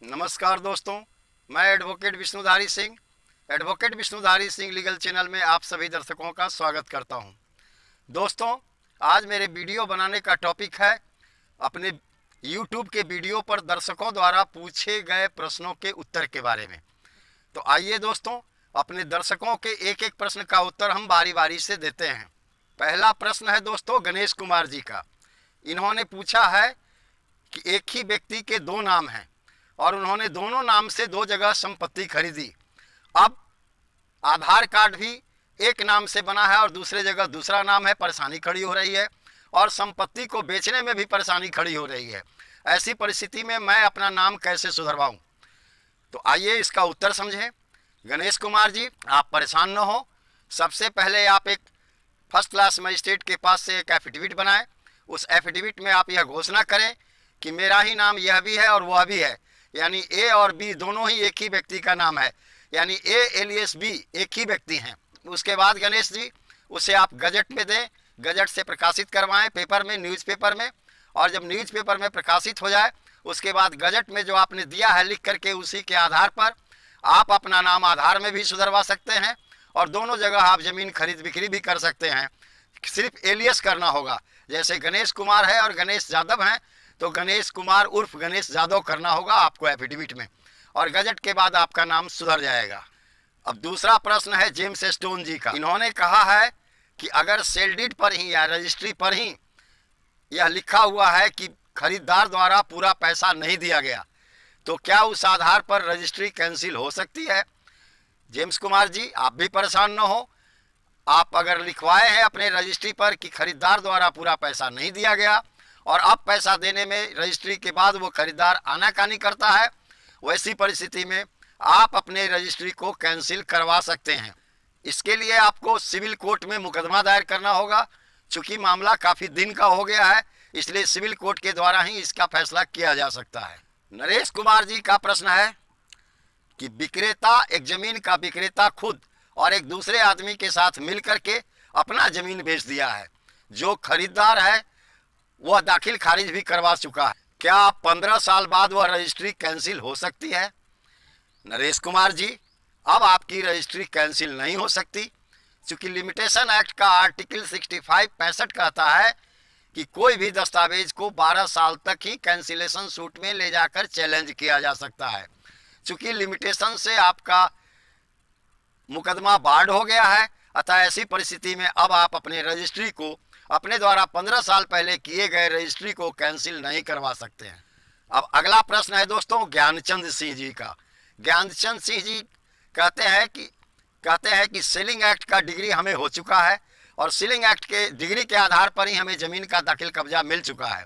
नमस्कार दोस्तों, मैं advocate Vishnudhari Singh legal channel में आप सभी दर्शकों का स्वागत करता हूं। दोस्तों, आज मेरे वीडियो बनाने का टॉपिक है अपने YouTube के वीडियो पर दर्शकों द्वारा पूछे गए प्रश्नों के उत्तर के बारे में। तो आइए दोस्तों, अपने दर्शकों के एक एक प्रश्न का उत्तर हम बारी बारी से देते हैं। पहला प्रश्न है दोस्तों गणेश कुमार जी का। इन्होंने पूछा है कि एक ही व्यक्ति के दो नाम हैं और उन्होंने दोनों नाम से दो जगह संपत्ति खरीदी। अब आधार कार्ड भी एक नाम से बना है और दूसरे जगह दूसरा नाम है, परेशानी खड़ी हो रही है और संपत्ति को बेचने में भी परेशानी खड़ी हो रही है। ऐसी परिस्थिति में मैं अपना नाम कैसे सुधरवाऊं? तो आइए इसका उत्तर समझें। गणेश कुमार जी, आप परेशान न हो। सबसे पहले आप एक फर्स्ट क्लास मजिस्ट्रेट के पास से एक एफिडेविट बनाएं। उस एफिडेविट में आप यह घोषणा करें कि मेरा ही नाम यह भी है और वह भी है, यानी ए और बी दोनों ही एक ही व्यक्ति का नाम है, यानी ए एलियस बी एक ही व्यक्ति हैं। उसके बाद गणेश जी उसे आप गजट में दें, गजट से प्रकाशित करवाएं पेपर में, न्यूज़पेपर में। और जब न्यूज़पेपर में प्रकाशित हो जाए उसके बाद गजट में जो आपने दिया है लिख करके, उसी के आधार पर आप अपना नाम आधार में भी सुधरवा सकते हैं और दोनों जगह आप ज़मीन खरीद बिक्री भी कर सकते हैं। सिर्फ एलियस करना होगा। जैसे गणेश कुमार है और गणेश यादव हैं तो गणेश कुमार उर्फ गणेश यादव करना होगा आपको एफिडेविट में, और गजट के बाद आपका नाम सुधर जाएगा। अब दूसरा प्रश्न है जेम्स स्टोन जी का। इन्होंने कहा है कि अगर सेल डीड पर ही या रजिस्ट्री पर ही यह लिखा हुआ है कि खरीदार द्वारा पूरा पैसा नहीं दिया गया तो क्या उस आधार पर रजिस्ट्री कैंसिल हो सकती है? जेम्स कुमार जी, आप भी परेशान न हो। आप अगर लिखवाए हैं अपने रजिस्ट्री पर कि खरीदार द्वारा पूरा पैसा नहीं दिया गया और अब पैसा देने में रजिस्ट्री के बाद वो खरीदार आनाकानी करता है, वैसी परिस्थिति में आप अपने रजिस्ट्री को कैंसिल करवा सकते हैं। इसके लिए आपको सिविल कोर्ट में मुकदमा दायर करना होगा। चूँकि मामला काफ़ी दिन का हो गया है, इसलिए सिविल कोर्ट के द्वारा ही इसका फैसला किया जा सकता है। नरेश कुमार जी का प्रश्न है कि विक्रेता, एक ज़मीन का विक्रेता खुद और एक दूसरे आदमी के साथ मिल करके अपना ज़मीन बेच दिया है। जो खरीदार है वह दाखिल खारिज भी करवा चुका है। क्या 15 साल बाद वह रजिस्ट्री कैंसिल हो सकती है? नरेश कुमार जी, अब आपकी रजिस्ट्री कैंसिल नहीं हो सकती, क्योंकि लिमिटेशन एक्ट का आर्टिकल 65 कहता है कि कोई भी दस्तावेज को 12 साल तक ही कैंसिलेशन सूट में ले जाकर चैलेंज किया जा सकता है। चूँकि लिमिटेशन से आपका मुकदमा बार्ड हो गया है, अतः ऐसी परिस्थिति में अब आप अपने रजिस्ट्री को, अपने द्वारा 15 साल पहले किए गए रजिस्ट्री को कैंसिल नहीं करवा सकते हैं। अब अगला प्रश्न है दोस्तों ज्ञानचंद सिंह जी का। ज्ञानचंद सिंह जी कहते हैं कि सीलिंग एक्ट का डिग्री हमें हो चुका है और सीलिंग एक्ट के डिग्री के आधार पर ही हमें ज़मीन का दाखिल कब्जा मिल चुका है।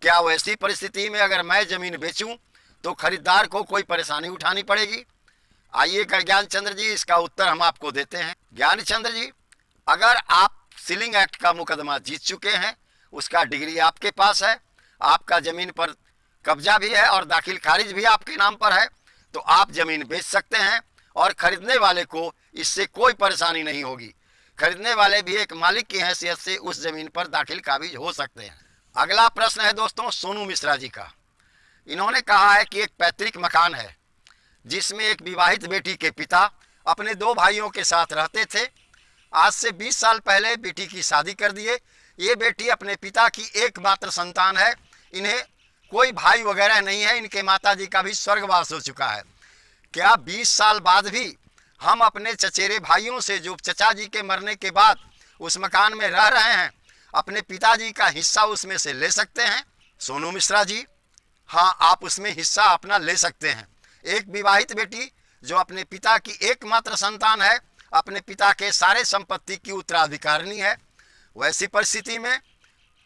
क्या वैसी परिस्थिति में अगर मैं ज़मीन बेचूं तो खरीदार को कोई परेशानी उठानी पड़ेगी? आइए ज्ञानचंद्र जी, इसका उत्तर हम आपको देते हैं। ज्ञानचंद्र जी, अगर आप सीलिंग एक्ट का मुकदमा जीत चुके हैं, उसका डिग्री आपके पास है, आपका ज़मीन पर कब्जा भी है और दाखिल खारिज भी आपके नाम पर है, तो आप ज़मीन बेच सकते हैं और ख़रीदने वाले को इससे कोई परेशानी नहीं होगी। खरीदने वाले भी एक मालिक की हैसियत से उस ज़मीन पर दाखिल खारिज हो सकते हैं। अगला प्रश्न है दोस्तों सोनू मिश्रा जी का। इन्होंने कहा है कि एक पैतृक मकान है जिसमें एक विवाहित बेटी के पिता अपने दो भाइयों के साथ रहते थे। आज से 20 साल पहले बेटी की शादी कर दिए। ये बेटी अपने पिता की एकमात्र संतान है। इन्हें कोई भाई वगैरह नहीं है। इनके माताजी का भी स्वर्गवास हो चुका है। क्या 20 साल बाद भी हम अपने चचेरे भाइयों से, जो चचा जी के मरने के बाद उस मकान में रह रहे हैं, अपने पिताजी का हिस्सा उसमें से ले सकते हैं? सोनू मिश्रा जी, हाँ, आप उसमें हिस्सा अपना ले सकते हैं। एक विवाहित बेटी जो अपने पिता की एकमात्र संतान है, अपने पिता के सारे संपत्ति की उत्तराधिकारिणी है। वैसी परिस्थिति में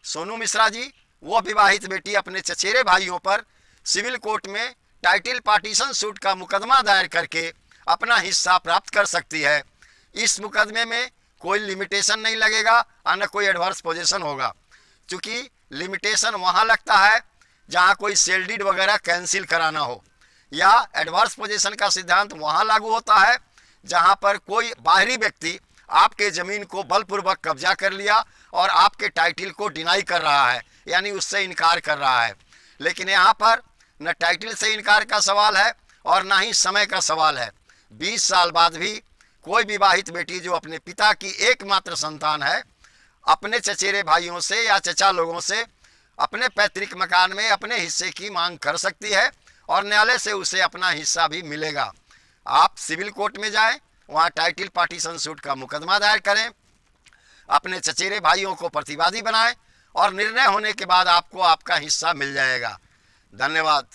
सोनू मिश्रा जी, वो विवाहित बेटी अपने चचेरे भाइयों पर सिविल कोर्ट में टाइटल पार्टीशन सूट का मुकदमा दायर करके अपना हिस्सा प्राप्त कर सकती है। इस मुकदमे में कोई लिमिटेशन नहीं लगेगा और न कोई एडवर्स पोजीशन होगा, क्योंकि लिमिटेशन वहाँ लगता है जहाँ कोई सेल डीड वगैरह कैंसिल कराना हो, या एडवर्स पोजीशन का सिद्धांत वहाँ लागू होता है जहाँ पर कोई बाहरी व्यक्ति आपके ज़मीन को बलपूर्वक कब्जा कर लिया और आपके टाइटल को डिनाई कर रहा है, यानी उससे इनकार कर रहा है। लेकिन यहाँ पर न टाइटल से इनकार का सवाल है और ना ही समय का सवाल है। 20 साल बाद भी कोई विवाहित बेटी जो अपने पिता की एकमात्र संतान है अपने चचेरे भाइयों से या चचा लोगों से अपने पैतृक मकान में अपने हिस्से की मांग कर सकती है और न्यायालय से उसे अपना हिस्सा भी मिलेगा। आप सिविल कोर्ट में जाएं, वहां टाइटल पार्टीशन सूट का मुकदमा दायर करें, अपने चचेरे भाइयों को प्रतिवादी बनाएं और निर्णय होने के बाद आपको आपका हिस्सा मिल जाएगा। धन्यवाद।